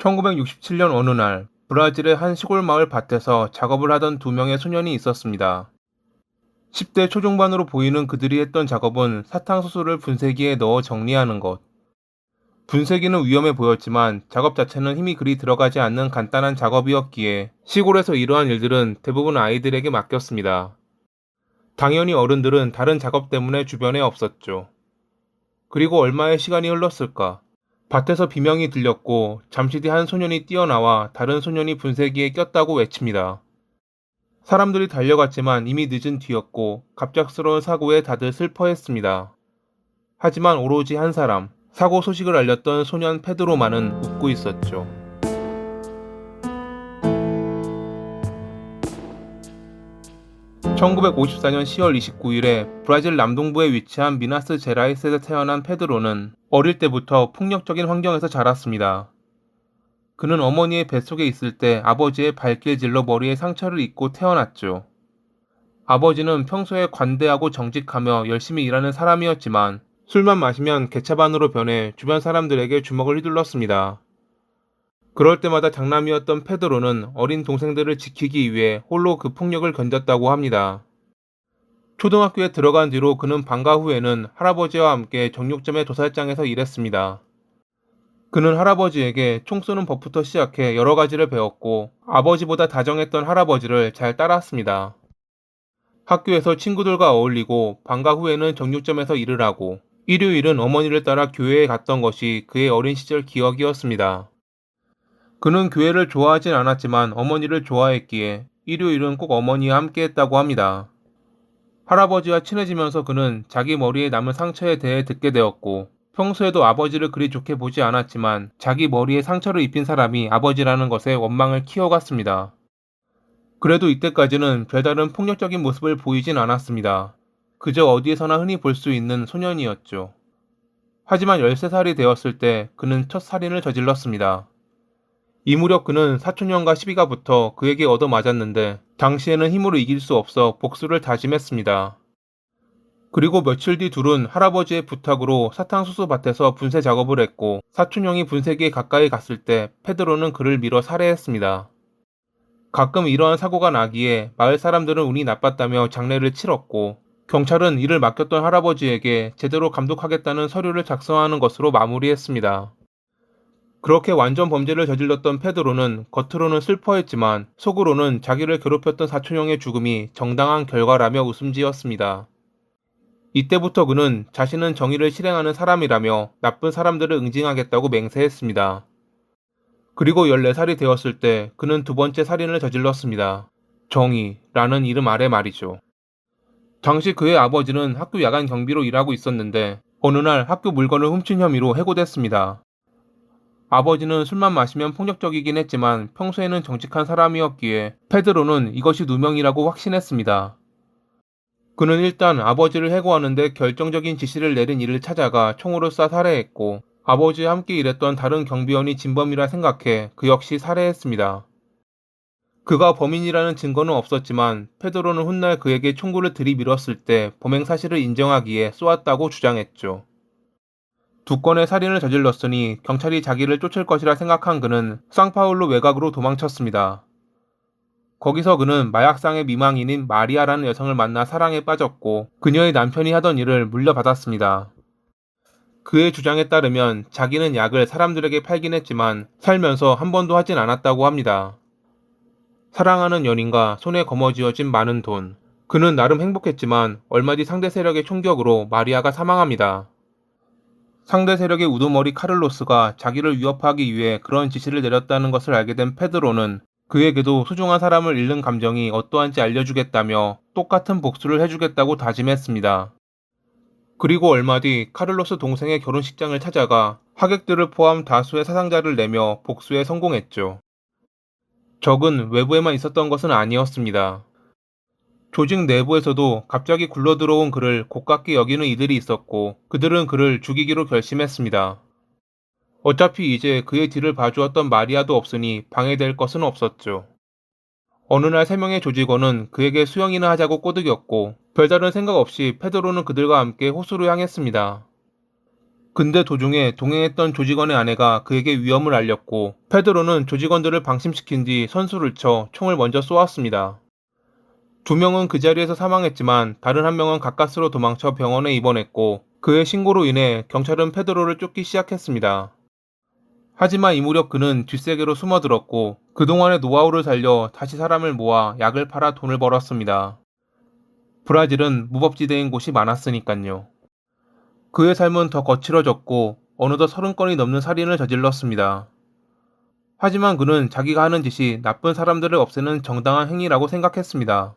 1967년 어느 날 브라질의 한 시골 마을 밭에서 작업을 하던 두 명의 소년이 있었습니다. 10대 초중반으로 보이는 그들이 했던 작업은 사탕수수를 분쇄기에 넣어 정리하는 것. 분쇄기는 위험해 보였지만 작업 자체는 힘이 그리 들어가지 않는 간단한 작업이었기에 시골에서 이러한 일들은 대부분 아이들에게 맡겼습니다. 당연히 어른들은 다른 작업 때문에 주변에 없었죠. 그리고 얼마의 시간이 흘렀을까? 밭에서 비명이 들렸고 잠시 뒤 한 소년이 뛰어나와 다른 소년이 분쇄기에 꼈다고 외칩니다. 사람들이 달려갔지만 이미 늦은 뒤였고 갑작스러운 사고에 다들 슬퍼했습니다. 하지만 오로지 한 사람, 사고 소식을 알렸던 소년 페드로만은 웃고 있었죠. 1954년 10월 29일에 브라질 남동부에 위치한 미나스 제라이스에서 태어난 페드로는 어릴 때부터 폭력적인 환경에서 자랐습니다. 그는 어머니의 뱃속에 있을 때 아버지의 발길질로 머리에 상처를 입고 태어났죠. 아버지는 평소에 관대하고 정직하며 열심히 일하는 사람이었지만 술만 마시면 개차반으로 변해 주변 사람들에게 주먹을 휘둘렀습니다. 그럴 때마다 장남이었던 페드로는 어린 동생들을 지키기 위해 홀로 그 폭력을 견뎠다고 합니다. 초등학교에 들어간 뒤로 그는 방과 후에는 할아버지와 함께 정육점의 도살장에서 일했습니다. 그는 할아버지에게 총 쏘는 법부터 시작해 여러 가지를 배웠고 아버지보다 다정했던 할아버지를 잘 따랐습니다. 학교에서 친구들과 어울리고 방과 후에는 정육점에서 일을 하고 일요일은 어머니를 따라 교회에 갔던 것이 그의 어린 시절 기억이었습니다. 그는 교회를 좋아하진 않았지만 어머니를 좋아했기에 일요일은 꼭 어머니와 함께 했다고 합니다. 할아버지와 친해지면서 그는 자기 머리에 남은 상처에 대해 듣게 되었고 평소에도 아버지를 그리 좋게 보지 않았지만 자기 머리에 상처를 입힌 사람이 아버지라는 것에 원망을 키워갔습니다. 그래도 이때까지는 별다른 폭력적인 모습을 보이진 않았습니다. 그저 어디에서나 흔히 볼 수 있는 소년이었죠. 하지만 13살이 되었을 때 그는 첫 살인을 저질렀습니다. 이 무렵 그는 사촌형과 시비가 붙어 그에게 얻어맞았는데 당시에는 힘으로 이길 수 없어 복수를 다짐했습니다. 그리고 며칠 뒤 둘은 할아버지의 부탁으로 사탕수수 밭에서 분쇄 작업을 했고 사촌형이 분쇄기에 가까이 갔을 때 페드로는 그를 밀어 살해했습니다. 가끔 이러한 사고가 나기에 마을 사람들은 운이 나빴다며 장례를 치렀고 경찰은 이를 맡겼던 할아버지에게 제대로 감독하겠다는 서류를 작성하는 것으로 마무리했습니다. 그렇게 완전 범죄를 저질렀던 페드로는 겉으로는 슬퍼했지만 속으로는 자기를 괴롭혔던 사촌형의 죽음이 정당한 결과라며 웃음지었습니다. 이때부터 그는 자신은 정의를 실행하는 사람이라며 나쁜 사람들을 응징하겠다고 맹세했습니다. 그리고 14살이 되었을 때 그는 두 번째 살인을 저질렀습니다. 정의라는 이름 아래 말이죠. 당시 그의 아버지는 학교 야간 경비로 일하고 있었는데 어느 날 학교 물건을 훔친 혐의로 해고됐습니다. 아버지는 술만 마시면 폭력적이긴 했지만 평소에는 정직한 사람이었기에 페드로는 이것이 누명이라고 확신했습니다. 그는 일단 아버지를 해고하는데 결정적인 지시를 내린 이를 찾아가 총으로 쏴 살해했고 아버지와 함께 일했던 다른 경비원이 진범이라 생각해 그 역시 살해했습니다. 그가 범인이라는 증거는 없었지만 페드로는 훗날 그에게 총구를 들이밀었을 때 범행 사실을 인정하기에 쏘았다고 주장했죠. 두 건의 살인을 저질렀으니 경찰이 자기를 쫓을 것이라 생각한 그는 상파울루 외곽으로 도망쳤습니다. 거기서 그는 마약상의 미망인인 마리아라는 여성을 만나 사랑에 빠졌고 그녀의 남편이 하던 일을 물려받았습니다. 그의 주장에 따르면 자기는 약을 사람들에게 팔긴 했지만 살면서 한 번도 하진 않았다고 합니다. 사랑하는 연인과 손에 거머쥐어진 많은 돈. 그는 나름 행복했지만 얼마 뒤 상대 세력의 총격으로 마리아가 사망합니다. 상대 세력의 우두머리 카를로스가 자기를 위협하기 위해 그런 지시를 내렸다는 것을 알게 된 페드로는 그에게도 소중한 사람을 잃는 감정이 어떠한지 알려주겠다며 똑같은 복수를 해주겠다고 다짐했습니다. 그리고 얼마 뒤 카를로스 동생의 결혼식장을 찾아가 하객들을 포함 다수의 사상자를 내며 복수에 성공했죠. 적은 외부에만 있었던 것은 아니었습니다. 조직 내부에서도 갑자기 굴러들어온 그를 곱깝게 여기는 이들이 있었고 그들은 그를 죽이기로 결심했습니다. 어차피 이제 그의 뒤를 봐주었던 마리아도 없으니 방해될 것은 없었죠. 어느 날 3명의 조직원은 그에게 수영이나 하자고 꼬드겼고 별다른 생각 없이 페드로는 그들과 함께 호수로 향했습니다. 근데 도중에 동행했던 조직원의 아내가 그에게 위험을 알렸고 페드로는 조직원들을 방심시킨 뒤 선수를 쳐 총을 먼저 쏘았습니다. 두 명은 그 자리에서 사망했지만 다른 한 명은 가까스로 도망쳐 병원에 입원했고 그의 신고로 인해 경찰은 페드로를 쫓기 시작했습니다. 하지만 이 무렵 그는 뒷세계로 숨어들었고 그동안의 노하우를 살려 다시 사람을 모아 약을 팔아 돈을 벌었습니다. 브라질은 무법지대인 곳이 많았으니깐요. 그의 삶은 더 거칠어졌고 어느덧 30건이 넘는 살인을 저질렀습니다. 하지만 그는 자기가 하는 짓이 나쁜 사람들을 없애는 정당한 행위라고 생각했습니다.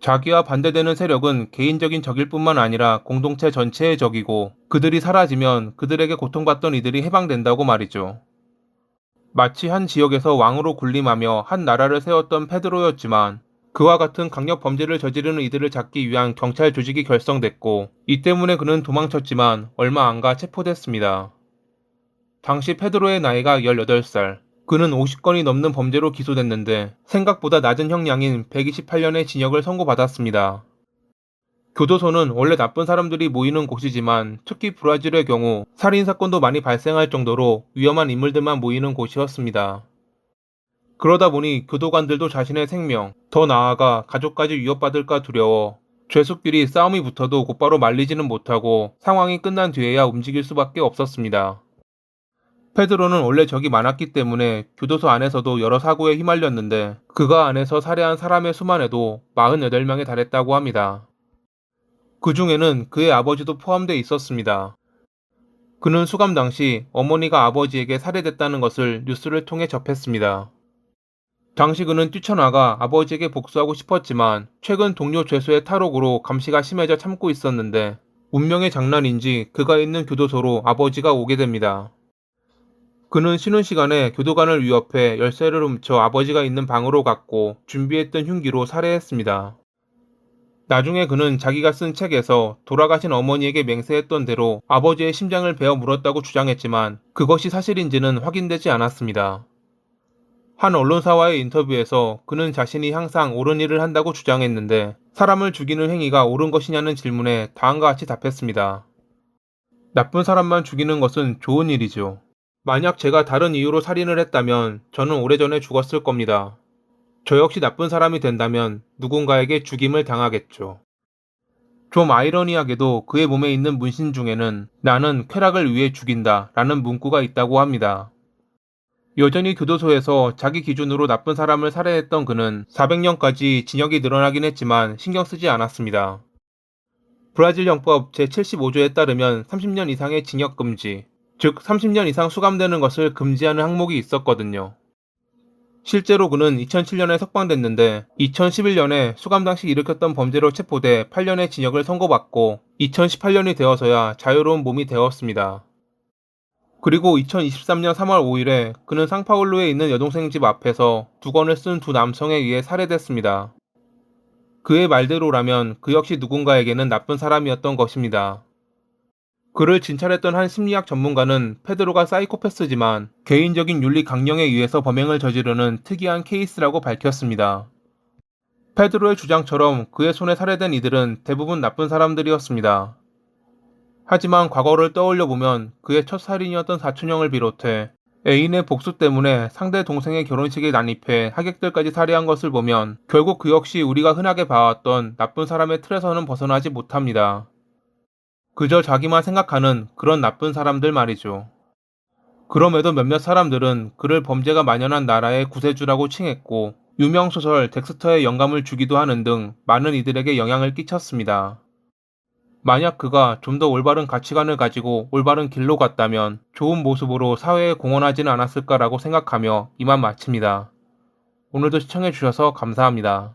자기와 반대되는 세력은 개인적인 적일 뿐만 아니라 공동체 전체의 적이고 그들이 사라지면 그들에게 고통받던 이들이 해방된다고 말이죠. 마치 한 지역에서 왕으로 군림하며 한 나라를 세웠던 페드로였지만 그와 같은 강력 범죄를 저지르는 이들을 잡기 위한 경찰 조직이 결성됐고 이 때문에 그는 도망쳤지만 얼마 안 가 체포됐습니다. 당시 페드로의 나이가 18살, 그는 50건이 넘는 범죄로 기소됐는데 생각보다 낮은 형량인 128년의 징역을 선고받았습니다. 교도소는 원래 나쁜 사람들이 모이는 곳이지만 특히 브라질의 경우 살인사건도 많이 발생할 정도로 위험한 인물들만 모이는 곳이었습니다. 그러다 보니 교도관들도 자신의 생명, 더 나아가 가족까지 위협받을까 두려워 죄수끼리 싸움이 붙어도 곧바로 말리지는 못하고 상황이 끝난 뒤에야 움직일 수밖에 없었습니다. 페드로는 원래 적이 많았기 때문에 교도소 안에서도 여러 사고에 휘말렸는데 그가 안에서 살해한 사람의 수만 해도 48명에 달했다고 합니다. 그 중에는 그의 아버지도 포함돼 있었습니다. 그는 수감 당시 어머니가 아버지에게 살해됐다는 것을 뉴스를 통해 접했습니다. 당시 그는 뛰쳐나가 아버지에게 복수하고 싶었지만 최근 동료 죄수의 탈옥으로 감시가 심해져 참고 있었는데 운명의 장난인지 그가 있는 교도소로 아버지가 오게 됩니다. 그는 쉬는 시간에 교도관을 위협해 열쇠를 훔쳐 아버지가 있는 방으로 갔고 준비했던 흉기로 살해했습니다. 나중에 그는 자기가 쓴 책에서 돌아가신 어머니에게 맹세했던 대로 아버지의 심장을 베어 물었다고 주장했지만 그것이 사실인지는 확인되지 않았습니다. 한 언론사와의 인터뷰에서 그는 자신이 항상 옳은 일을 한다고 주장했는데 사람을 죽이는 행위가 옳은 것이냐는 질문에 다음과 같이 답했습니다. 나쁜 사람만 죽이는 것은 좋은 일이죠. 만약 제가 다른 이유로 살인을 했다면 저는 오래전에 죽었을 겁니다. 저 역시 나쁜 사람이 된다면 누군가에게 죽임을 당하겠죠. 좀 아이러니하게도 그의 몸에 있는 문신 중에는 나는 쾌락을 위해 죽인다 라는 문구가 있다고 합니다. 여전히 교도소에서 자기 기준으로 나쁜 사람을 살해했던 그는 400년까지 징역이 늘어나긴 했지만 신경 쓰지 않았습니다. 브라질 형법 제75조에 따르면 30년 이상의 징역 금지, 즉 30년 이상 수감되는 것을 금지하는 항목이 있었거든요. 실제로 그는 2007년에 석방됐는데 2011년에 수감 당시 일으켰던 범죄로 체포돼 8년의 징역을 선고받고 2018년이 되어서야 자유로운 몸이 되었습니다. 그리고 2023년 3월 5일에 그는 상파울루에 있는 여동생 집 앞에서 두건을 쓴 두 남성에 의해 살해됐습니다. 그의 말대로라면 그 역시 누군가에게는 나쁜 사람이었던 것입니다. 그를 진찰했던 한 심리학 전문가는 페드로가 사이코패스지만 개인적인 윤리 강령에 의해서 범행을 저지르는 특이한 케이스라고 밝혔습니다. 페드로의 주장처럼 그의 손에 살해된 이들은 대부분 나쁜 사람들이었습니다. 하지만 과거를 떠올려보면 그의 첫 살인이었던 사촌형을 비롯해 애인의 복수 때문에 상대 동생의 결혼식에 난입해 하객들까지 살해한 것을 보면 결국 그 역시 우리가 흔하게 봐왔던 나쁜 사람의 틀에서는 벗어나지 못합니다. 그저 자기만 생각하는 그런 나쁜 사람들 말이죠. 그럼에도 몇몇 사람들은 그를 범죄가 만연한 나라의 구세주라고 칭했고 유명 소설 덱스터의 영감을 주기도 하는 등 많은 이들에게 영향을 끼쳤습니다. 만약 그가 좀 더 올바른 가치관을 가지고 올바른 길로 갔다면 좋은 모습으로 사회에 공헌하지는 않았을까라고 생각하며 이만 마칩니다. 오늘도 시청해주셔서 감사합니다.